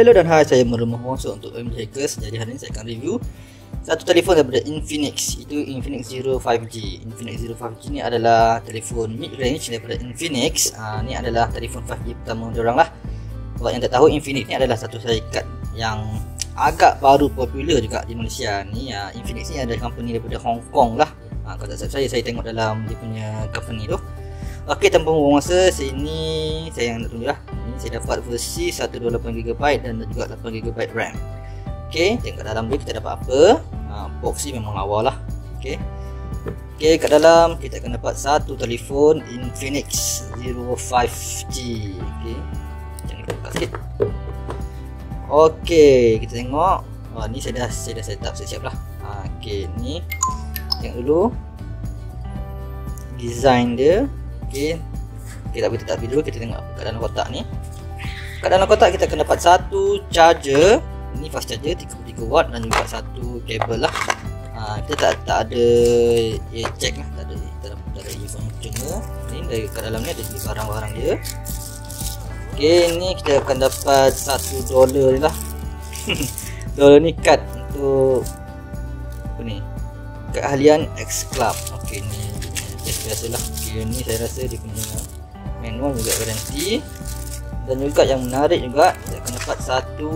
Hello dan hai, saya Muhammad Wongso untuk MJ Hackers. Jadi hari ini saya akan review satu telefon daripada Infinix, itu Infinix Zero 5G. Infinix Zero 5G ni adalah telefon mid range daripada Infinix. Ni adalah telefon 5G pertama diorang lah. Buat yang tak tahu, Infinix ni adalah satu syarikat yang agak baru popular juga di Malaysia ni. Infinix ni adalah company daripada Hong Kong lah. Kalau tak salah saya tengok dalam dia punya company tu. Okey, tanpa membuang masa, sini saya yang nak tunjuk lah. Ini saya dapat versi 128GB dan juga 8GB RAM. Okey, tengok kat dalam dia kita dapat apa. Box ni memang lawa lah. Okey, kat dalam kita akan dapat satu telefon Infinix Zero 5G. Okey, jangan lupa buka sikit. Okey, kita tengok. Ni saya dah set up, saya siap lah. Okey, ni tengok dulu design dia. Okey, kita tak dulu, kita tengok kat dalam kotak ni. Kat dalam kotak kita akan dapat satu charger. Ini fast charger 33W dan juga satu kabel lah. Kita tak ada jack lah, tak ada earphone cuma. Ni dari kat dalam ni ada barang-barang dia. Okey, ni kita akan dapat $1 ni lah. $1 ni kad untuk apa ni? Keahlian X Club. Okey, ni biasalah. Okay, ni saya rasa dia punya manual juga, garanti. Dan juga yang menarik juga, kita akan dapat satu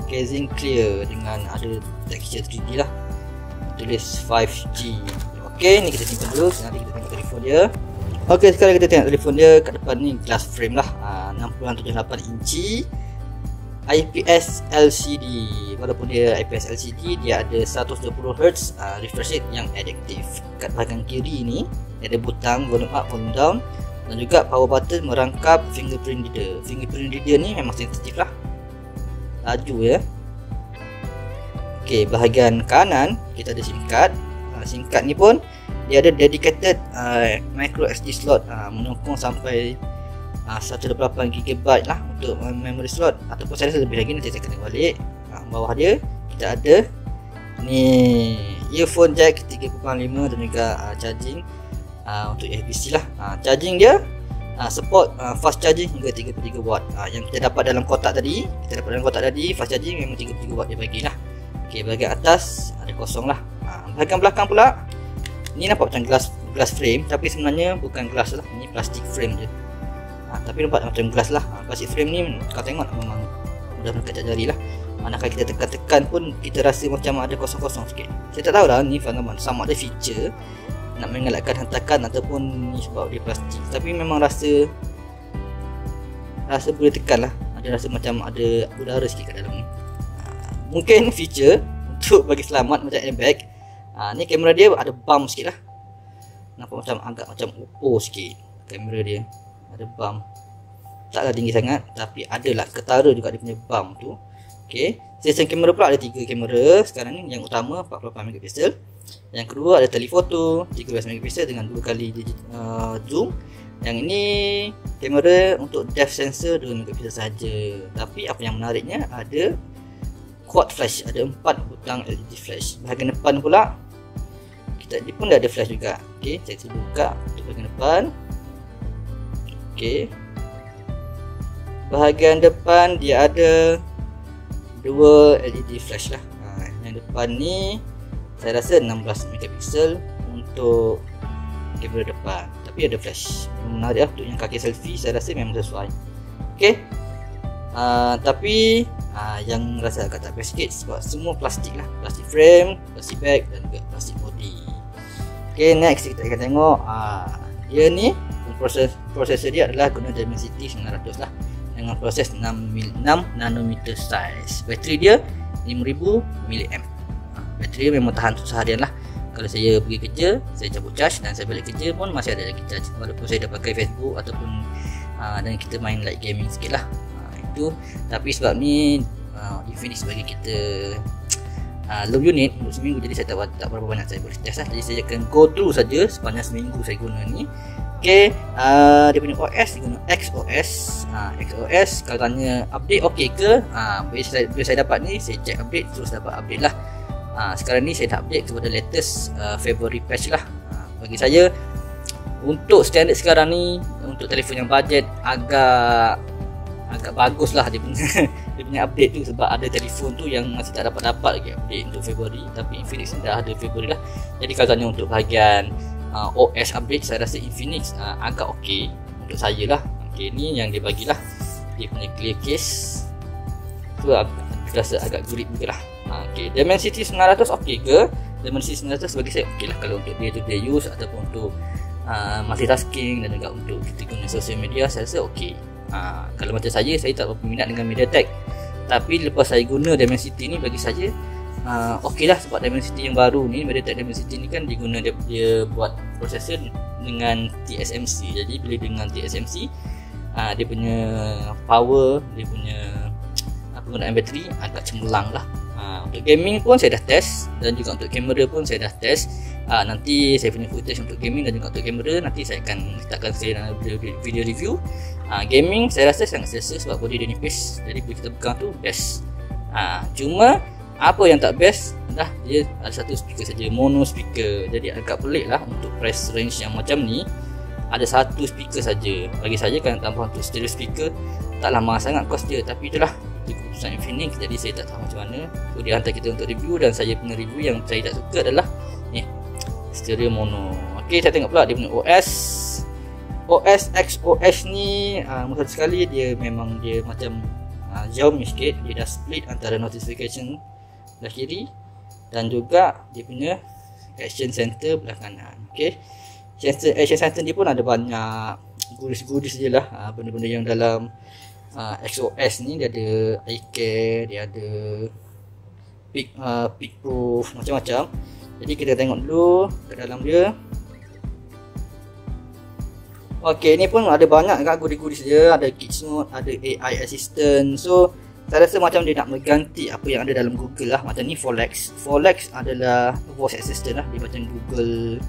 casing clear dengan ada texture 3D lah, tulis 5G. Okey, ni kita simpan dulu. Nanti kita tengok telefon dia. Okey, sekarang kita tengok telefon dia. Kat depan ni glass frame lah, 60.78 inci, IPS LCD. Walaupun dia IPS LCD, dia ada 120Hz refresh rate yang adaptif. Kat bahagian kiri ni ada butang volume up, volume down, dan juga power button merangkap fingerprint reader. Fingerprint reader ni memang sensitif lah, laju ya. Okey, bahagian kanan kita ada SIM card. SIM card ni pun dia ada dedicated micro SD slot, menyokong sampai 128GB lah untuk memory slot, ataupun saya rasa lebih lagi, nanti saya kena balik. Bawah dia kita ada ni earphone jack 3.5 dan juga charging untuk USB-C lah. Charging dia support fast charging hingga 33W. Yang kita dapat dalam kotak tadi, fast charging memang 33W dia bagilah. Okey, bahagian atas ada kosong lah. Bahagian belakang pula ni nampak macam glass frame, tapi sebenarnya bukan glass lah, ni plastik frame je. Tapi nampak macam glass lah. Plastik frame ni kau tengok memang mudah mengkacak jari lah. Manakala kita tekan-tekan pun kita rasa macam ada kosong-kosong sikit. Saya tak tahu lah ni sama ada feature nak mengelakkan hentakan ataupun ni sebab dia plastik. Tapi memang rasa boleh tekan lah. Ada rasa macam ada udara sikit kat dalam ni. Mungkin feature untuk bagi selamat macam airbag. Ni kamera dia ada bump sikit lah. Nampak agak macam Oppo sikit kamera dia. Ada bump. Taklah tinggi sangat, tapi adalah ketara juga dia punya bump tu. Okey, sistem kamera pula ada 3 kamera sekarang ni. Yang utama 48MP, yang kedua ada telefoto 13MP dengan 2 kali zoom. Yang ini kamera untuk depth sensor 2MP saja. Tapi apa yang menariknya, ada quad flash, ada 4 butang LED flash. Bahagian depan pula dia pun dah ada flash juga. Okey, saya cuba buka untuk bahagian depan. Okey, bahagian depan dia ada 2 LED flash lah. Yang depan ni saya rasa 16MP untuk kamera depan, tapi ada flash. Menarik lah untuk yang kaki selfie, saya rasa memang sesuai. Okey, tapi yang rasa agak tak best sikit sebab semua plastik lah, plastik frame, plastik bag dan juga plastik body. Okey, next kita akan tengok dia ni prosesor dia adalah guna Dimensity 900 lah, dengan proses 6 nanometer size. Bateri dia 5000 mAh. Bateri memang tahan untuk seharian lah. Kalau saya pergi kerja, saya cabut charge, dan saya balik kerja pun masih ada lagi charge, walaupun saya dah pakai Facebook ataupun dan kita main like gaming sikit lah. Itu, tapi sebab ni Infinix bagi kita low unit untuk seminggu, jadi saya tak berapa banyak saya boleh test lah. Jadi saya akan go through saja sepanjang seminggu saya guna ni. Okey, dia punya OS guna XOS. XOS kalau tanya update okey ke, bila saya dapat ni, saya check update, terus dapat update lah. Sekarang ni saya dah update kepada latest February patch lah. Bagi saya, untuk standard sekarang ni, untuk telefon yang budget agak agak bagus lah dia punya dia punya update tu, sebab ada telefon tu yang masih tak dapat lagi update untuk Februari, tapi Infinix dah ada Februari lah. Jadi kalau tanya untuk bahagian OS update, saya rasa Infinix agak okey untuk saya lah. Okey, ni yang dia bagilah, dia punya clear case tu rasa agak grip juga lah. Okey, Dimensity 900 okey ke? Dimensity 900 bagi saya okey lah kalau untuk day-to-day use ataupun untuk multitasking dan juga untuk kita guna social media, saya rasa okey. Kalau macam saya tak berapa minat dengan MediaTek, tapi lepas saya guna Dimensity ni, bagi saya okey lah, sebab Dimensity yang baru ni, MediaTek Dimensity ni kan dia buat prosesor dengan TSMC. Jadi bila dengan TSMC, dia punya power, dia punya penggunaan bateri agak cemerlang lah. Untuk gaming pun saya dah test, dan juga untuk kamera pun saya dah test. Nanti saya punya footage untuk gaming dan juga untuk kamera nanti saya akan letakkan dalam video review. Gaming saya rasa sangat selesa sebab body dia nipis, jadi bila kita pegang tu best. Cuma apa yang tak best adalah dia ada satu speaker saja, mono speaker. Jadi agak pelik lah untuk price range yang macam ni, ada satu speaker saja. Bagi saya kan tambah untuk stereo speaker taklah mahal sangat kos dia, tapi itulah keputusan Infinix, jadi saya tak tahu macam mana. So dia hantar kita untuk review, dan saya punya review yang saya tak suka adalah ni, stereo mono. Okey, saya tengok pula dia punya OS XOS ni satu sekali dia memang dia macam Xiaomi sikit. Dia dah split antara notification belah kiri dan juga dia punya action center belah kanan. Okey, action center dia pun ada banyak gudis-gudis je lah, benda-benda yang dalam XOS ni. Dia ada iCare, dia ada peak proof, macam-macam. Jadi kita tengok dulu ke dalam dia. Okey, ni pun ada banyak kat gudis-gudis dia, ada Kids Mode, ada AI Assistant. So saya rasa macam dia nak mengganti apa yang ada dalam Google lah. Macam ni Folex adalah voice assistant lah, dia macam Google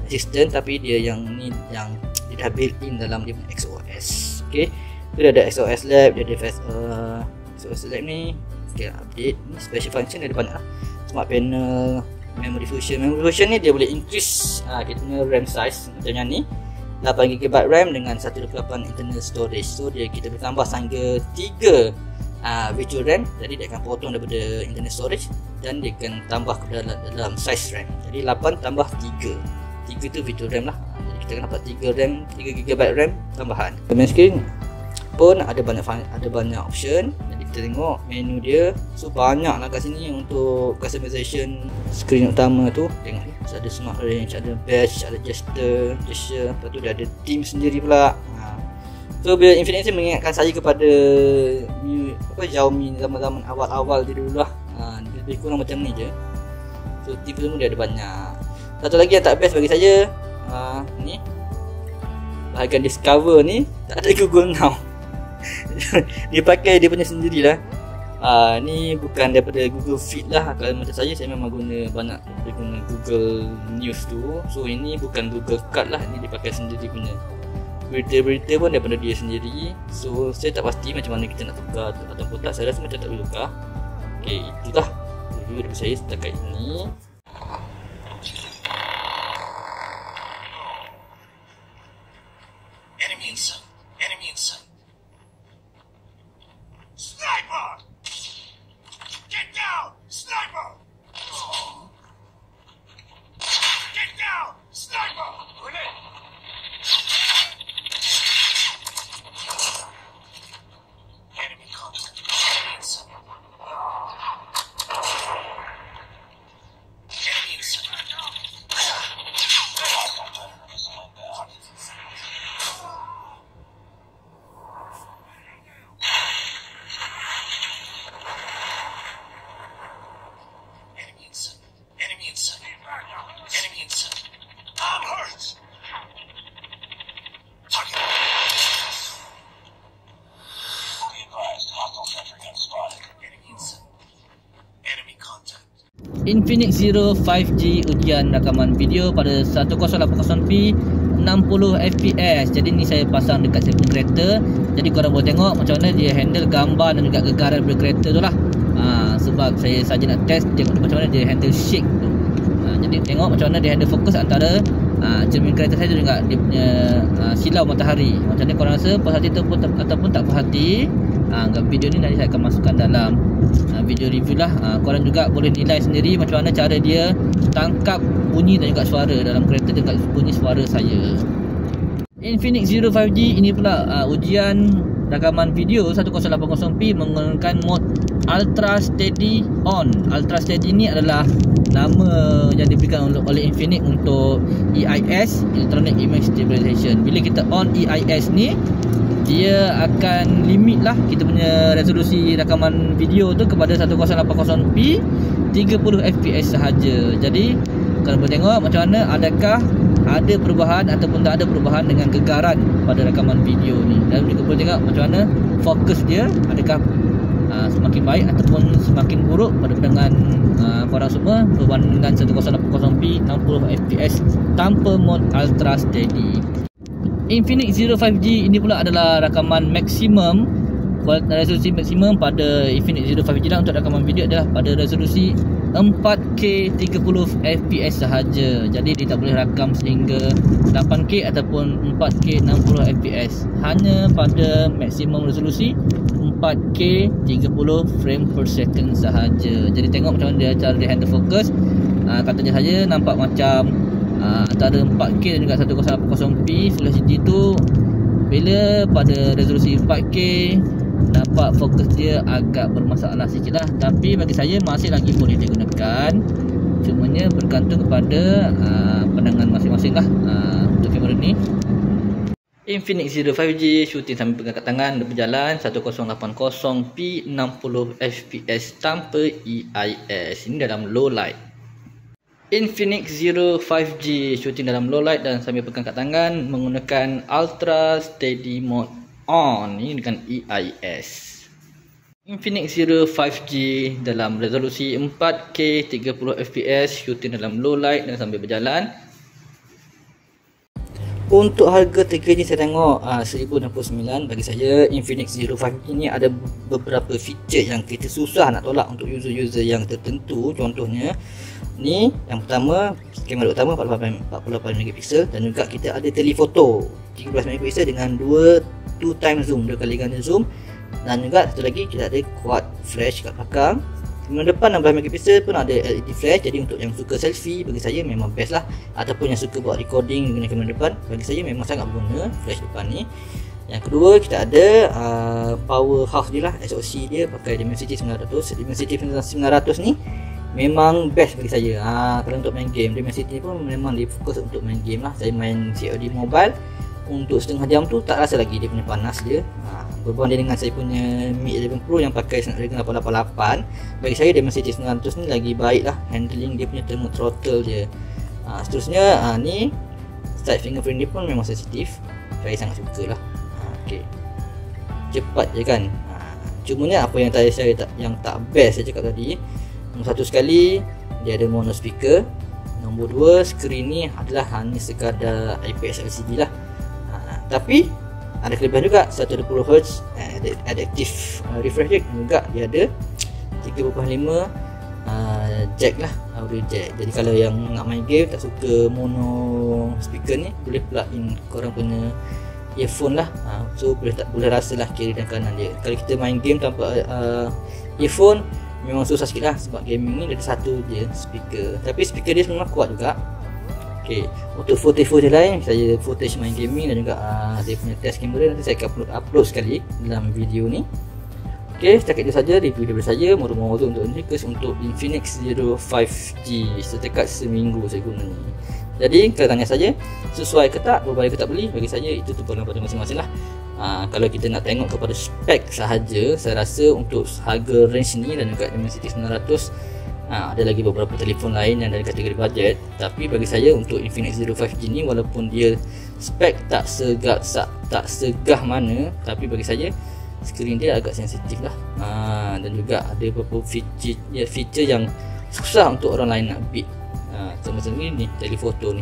Assistant, tapi dia yang ni yang dia dah built in dalam dia punya XOS. Okey, dia ada XOS Lab, dia ada XOS Lab ni. Okey, update ni special function dia ada banyak lah. Smart panel, memory fusion ni dia boleh increase kita punya RAM size macam yang ni, 8GB RAM dengan 128 internal storage. So kita boleh tambah sehingga 3 virtual RAM. Jadi dia akan potong daripada internal storage dan dia akan tambah ke dalam size RAM. Jadi 8 tambah 3 tu virtual RAM lah. Jadi kita akan dapat 3GB RAM tambahan. Main screen pun ada banyak option. Jadi kita tengok menu dia. So banyak lah kat sini untuk customization screen utama tu. Tengok ni, ada smart range, ada badge, ada gesture. Lepas tu dia ada theme sendiri pula. So bila Infinix mengingatkan saya kepada Xiaomi zaman-zaman awal-awal dia dulu lah. Lebih kurang macam ni je. So theme semua dia ada banyak. Satu lagi yang tak best bagi saya, ni bahagian discover ni tak ada Google Now. Dia pakai dia punya sendirilah. Ni bukan daripada Google Feed lah. Kalau macam saya memang guna Google News tu. So ini bukan Google Card lah, ini dia pakai sendiri punya. Berita-berita pun daripada dia sendiri. So saya tak pasti macam mana kita nak tukar ataupun tak. Saya rasa macam tak boleh tukar. Okay, itulah review dari saya setakat ini. Enemy inside. Sniper! Get down! Sniper! Get down! Sniper! Grenade! Enemy contact. Enemy inside. Enemy inside. Enemy inside. I'm hurt. Target. Be advised, hostile sentry gun spotted. Enemy inside. Enemy contact. Infinix Zero 5G ujian rakaman video pada 1080p 60fps. Jadi ni saya pasang dekat saya punya kereta. Jadi korang boleh tengok macam mana dia handle gambar dan juga gegaran daripada kereta tu lah. Sebab saya saja nak test tengok macam mana dia handle shake tu. Jadi tengok macam mana dia handle fokus antara cermin kereta saya juga dia punya silau matahari. Macam mana korang rasa, puas hati ataupun tak puas hati? Video ni nanti saya akan masukkan dalam video review lah. Korang juga boleh nilai sendiri macam mana cara dia tangkap bunyi dan juga suara dalam kereta dengan bunyi suara saya. Infinix Zero 5G ini pula ujian rakaman video 1080p menggunakan mod Ultra Steady On. Ultra Steady ni adalah nama yang diberikan oleh Infinix untuk EIS, Electronic Image Stabilization. Bila kita on EIS ni, dia akan limit lah kita punya resolusi rakaman video tu kepada 1080p 30fps sahaja. Jadi kalau boleh tengok macam mana, adakah ada perubahan ataupun tak ada perubahan dengan gegaran pada rakaman video ni. Dan juga boleh tengok macam mana fokus dia, adakah semakin baik ataupun semakin buruk pada pandangan korang semua berbanding dengan 1080p 60fps tanpa mod Ultra Steady. Infinix Zero 5G ini pula adalah rakaman maksimum, resolusi maksimum pada Infinix Zero 5G lah untuk rakaman video adalah pada resolusi 4K 30fps sahaja. Jadi dia tak boleh rakam sehingga 8K ataupun 4K 60fps, hanya pada maksimum resolusi 4K 30 frame per second sahaja. Jadi tengok macam mana dia cara dia handle fokus. Katanya saja nampak macam antara 4K dan juga 1080p Full HD tu, bila pada resolusi 4K nampak fokus dia agak bermasalah sikit lah. Tapi bagi saya masih lagi boleh digunakan, cumanya bergantung kepada pandangan masing-masing lah untuk kamera ni. Infinix Zero 5G shooting sambil pegang kat tangan, berjalan 1080p 60fps tanpa EIS. Ini dalam low light. Infinix Zero 5G shooting dalam low light dan sambil pegang kat tangan menggunakan Ultra Steady Mode On, ini dengan EIS. Infinix Zero 5G dalam resolusi 4K 30fps shooting dalam low light dan sambil berjalan. Untuk harga tiga ni saya tengok 1069. Bagi saya Infinix Zero 5G ni ada beberapa feature yang kita susah nak tolak untuk user-user yang tertentu. Contohnya ni, yang pertama, kamera utama 48 MP dan juga kita ada telefoto 13 MP dengan 2 time zoom, 2 kali ganda zoom, dan juga satu lagi kita ada quad flash kat belakang. Kamera depan 16 MP pun ada LED flash. Jadi untuk yang suka selfie, bagi saya memang best lah. Ataupun yang suka buat recording dengan kamera depan, bagi saya memang sangat berguna flash depan ni. Yang kedua, kita ada powerhouse dia lah, SoC dia pakai Dimensity 900. Dimensity 900 ni memang best bagi saya. Kalau untuk main game, Dimensity pun memang difokus untuk main game lah. Saya main COD Mobile untuk setengah jam tu tak rasa lagi dia punya panas dia. Berbanding dengan saya punya Mi 11 Pro yang pakai Snapdragon 888, bagi saya Dimensity 900 ni lagi baik lah handling dia punya thermal throttle dia. Seterusnya ni side fingerprint dia pun memang sensitif, saya sangat suka lah. Cepat je kan. Cumanya apa yang saya yang tak best saya cakap tadi, nombor satu sekali dia ada mono speaker, nombor dua skrin ni adalah hanya sekadar IPS LCD lah. Tapi ada kelebihan juga, 120Hz adaptive refresh rate, juga dia ada 3.5 jack lah, audio jack. Jadi kalau yang nak main game tak suka mono speaker ni, boleh plug in korang punya earphone lah. So boleh rasa lah kiri dan kanan dia. Kalau kita main game tanpa earphone memang susah sikit lah, sebab gaming ni ada satu je speaker, tapi speaker dia memang kuat juga. Untuk footage lain, saya footage main gaming dan juga saya punya test kamera, nanti saya akan upload sekali dalam video ni. Setakat itu saja review daripada saya. Moro-moro untuk Infinix Zero 5G setakat seminggu saya guna ni. Jadi kalau tanya saja sesuai ke tak, berbalik ke tak beli, bagi saya itu terpulang pada masing-masing lah. Kalau kita nak tengok kepada spek sahaja, saya rasa untuk harga range ni dan juga Dimensity 900, ada lagi beberapa telefon lain yang dari kategori budget. Tapi bagi saya untuk Infinix Zero 5G ni, walaupun dia spek tak segah mana, tapi bagi saya skrin dia agak sensitif lah. Dan juga ada beberapa feature yang susah untuk orang lain nak beat. Macam ni telefoto ni,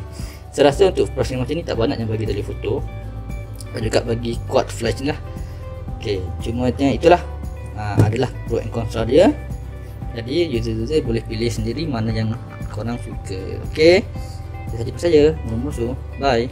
saya rasa untuk pricing macam ni tak banyak yang bagi telefoto, dan juga bagi quad flash ni lah. Cuma itulah adalah pro and contra dia. Jadi user-user boleh pilih sendiri mana yang korang suka. Itu saja saya, musuh. Bye.